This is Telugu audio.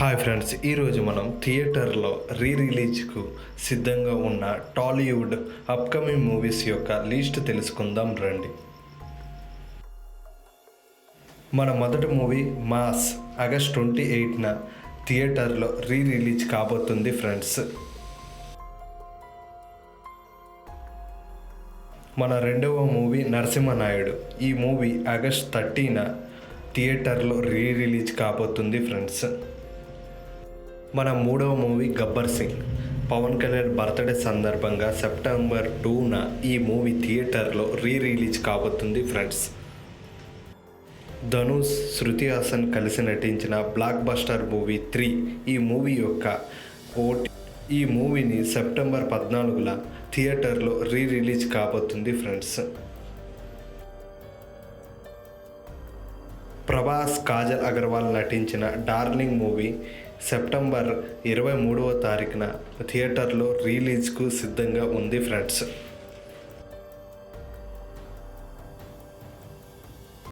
హాయ్ ఫ్రెండ్స్, ఈరోజు మనం థియేటర్లో రిలీజ్కు సిద్ధంగా ఉన్న టాలీవుడ్ అప్కమింగ్ మూవీస్ యొక్క లిస్ట్ తెలుసుకుందాం రండి. మన మొదటి మూవీ మాస్ ఆగస్ట్ 28న థియేటర్లో రిలీజ్ కాబోతుంది ఫ్రెండ్స్. మన రెండవ మూవీ నరసింహనాయుడు. ఈ మూవీ ఆగస్ట్ 30న థియేటర్లో రిలీజ్ కాబోతుంది ఫ్రెండ్స్. మన మూడవ మూవీ గబ్బర్ సింగ్. పవన్ కళ్యాణ్ బర్త్డే సందర్భంగా సెప్టెంబర్ 2న ఈ మూవీ థియేటర్లో రిలీజ్ కాబోతుంది ఫ్రెండ్స్. ధనుష్, శృతి హాసన్ కలిసి నటించిన బ్లాక్ బస్టర్ మూవీ 3. ఈ మూవీని సెప్టెంబర్ 14న థియేటర్లో రిలీజ్ కాబోతుంది ఫ్రెండ్స్. ప్రభాస్, కాజల్ అగర్వాల్ నటించిన డార్లింగ్ మూవీ సెప్టెంబర్ 23వ తారీఖున థియేటర్లో రిలీజ్కు సిద్ధంగా ఉంది ఫ్రెండ్స్.